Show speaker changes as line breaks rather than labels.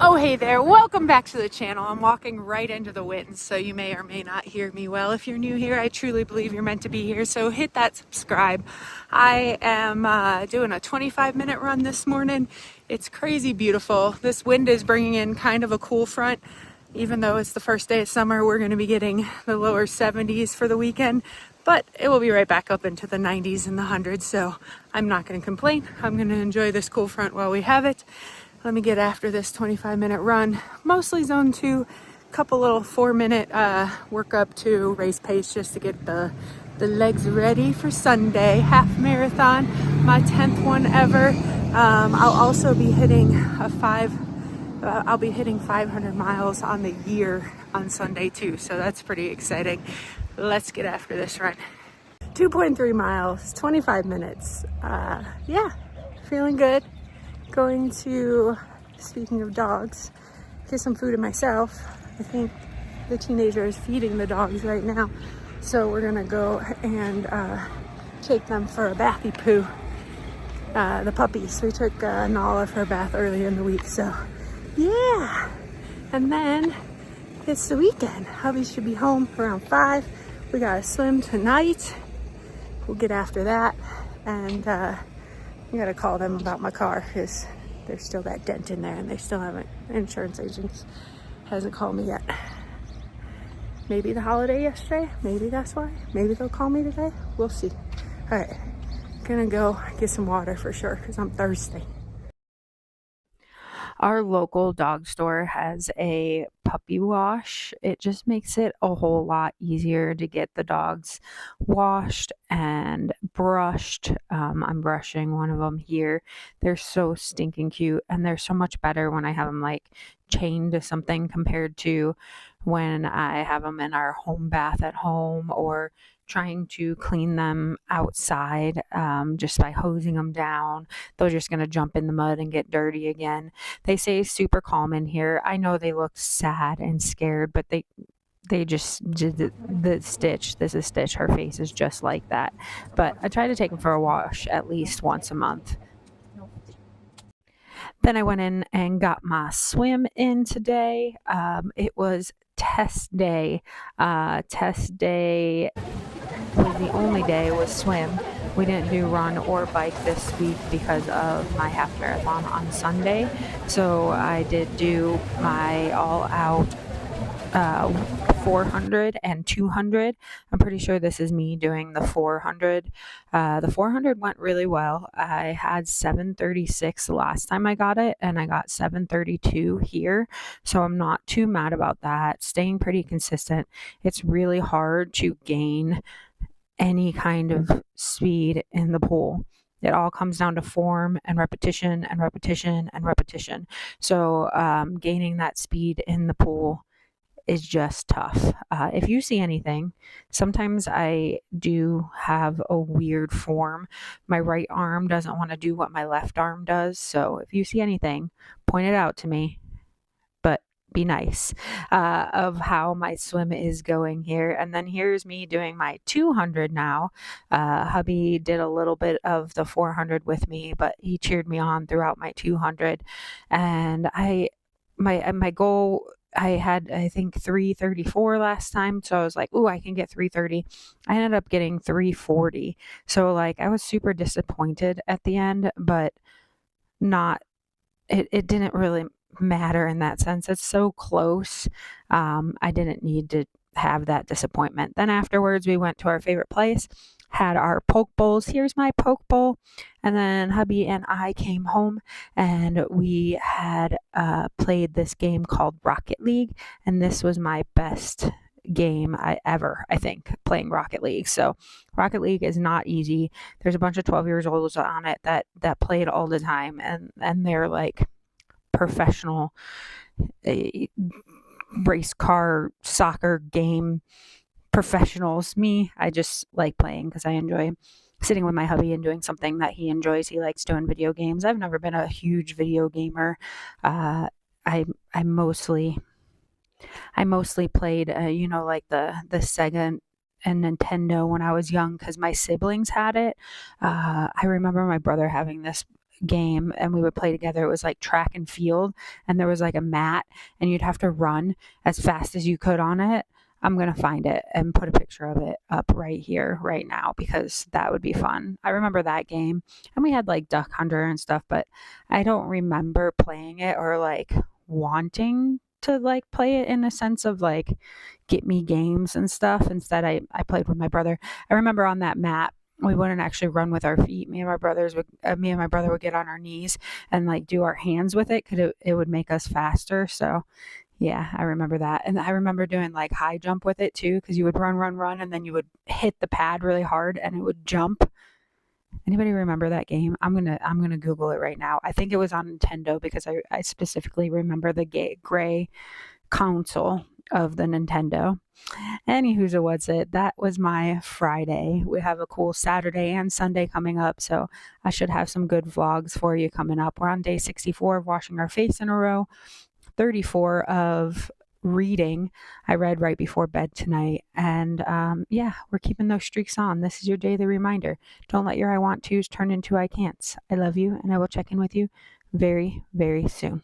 Oh, hey there. Welcome back to the channel. I'm walking right into the wind, so you may or may not hear me well. If you're new here, I truly believe you're meant to be here, so hit that subscribe. I am doing a 25-minute run this morning. It's crazy beautiful. This wind is bringing in kind of a cool front. Even though it's the first day of summer, we're going to be getting the lower 70s for the weekend, but it will be right back up into the 90s and the 100s, so I'm not going to complain. I'm going to enjoy this cool front while we have it. Let me get after this 25-minute run, mostly zone 2, couple little 4-minute work up to race pace just to get the legs ready for Sunday half marathon, my 10th one ever. I'll also be hitting I'll be hitting 500 miles on the year on Sunday too, so that's pretty exciting. Let's get after this run. 2.3 miles, 25 minutes. Yeah, feeling good. Going to, speaking of dogs, get some food in myself. I think the teenager is feeding the dogs right now, so we're gonna go and take them for a bathy poo. The puppies. We took Nala for a bath earlier in the week, so yeah. And then it's the weekend. Hubby should be home around 5. We gotta swim tonight. We'll get after that, and I gotta call them about my car because there's still that dent in there and they still haven't, insurance agent hasn't called me yet. Maybe the holiday yesterday, maybe that's why. Maybe they'll call me today, we'll see. All right, gonna go get some water for sure because I'm thirsty. Our local dog store has a puppy wash. It just makes it a whole lot easier to get the dogs washed and brushed. I'm brushing one of them here. They're so stinking cute, and they're so much better when I have them like chained to something compared to when I have them in our home bath at home or trying to clean them outside just by hosing them down. They're just going to jump in the mud and get dirty again. They say super calm in here. I know they look sad and scared, but they just did the Stitch. This is Stitch. Her face is just like that. But I try to take them for a wash at least once a month. Then I went in and got my swim in today. It was test day. Test day was the only day it was swim. We didn't do run or bike this week because of my half marathon on Sunday. So I did do my all out 400 and 200. I'm pretty sure this is me doing the 400. The 400 went really well. I had 736 the last time I got it, and I got 732 here. So I'm not too mad about that. Staying pretty consistent. It's really hard to gain any kind of speed in the pool. It all comes down to form and repetition and repetition and repetition. So gaining that speed in the pool is just tough. If you see anything, sometimes I do have a weird form. My right arm doesn't want to do what my left arm does. So if you see anything, point it out to me, but be nice of how my swim is going here. And then here's me doing my 200 now. Hubby did a little bit of the 400 with me, but he cheered me on throughout my 200. And my goal, I had, I think, 334 last time. So I was like, ooh, I can get 330. I ended up getting 340. So like I was super disappointed at the end, but not, it didn't really matter in that sense. It's so close. I didn't need to have that disappointment. Then afterwards, we went to our favorite place, had our poke bowls. Here's my poke bowl. And then hubby and I came home and we had played this game called Rocket League. And this was my best game I think, playing Rocket League. So Rocket League is not easy. There's a bunch of 12 years olds on it that play it all the time, and they're like professional race car soccer game professionals. Me, I just like playing because I enjoy sitting with my hubby and doing something that he enjoys. He likes doing video games. I've never been a huge video gamer. I mostly played like the Sega and Nintendo when I was young because my siblings had it. I remember my brother having this game and we would play together. It was like track and field, and there was like a mat, and you'd have to run as fast as you could on it. I'm going to find it and put a picture of it up right here, right now, because that would be fun. I remember that game. And we had like Duck Hunter and stuff, but I don't remember playing it or like wanting to like play it in a sense of like get me games and stuff. Instead, I played with my brother. I remember on that mat, we wouldn't actually run with our feet. Me and my brother would get on our knees and like do our hands with it because it would make us faster. So yeah, I remember that. And I remember doing like high jump with it too, because you would run, run, run, and then you would hit the pad really hard and it would jump. Anybody remember that game? I'm gonna Google it right now. I think it was on Nintendo because I specifically remember the gray console of the Nintendo. Anywho's a what's it? That was my Friday. We have a cool Saturday and Sunday coming up, so I should have some good vlogs for you coming up. We're on day 64 of washing our face in a row. 34 of reading. I read right before bed tonight. And yeah, we're keeping those streaks on. This is your daily reminder. Don't let your I want tos turn into I can'ts. I love you, and I will check in with you very, very soon.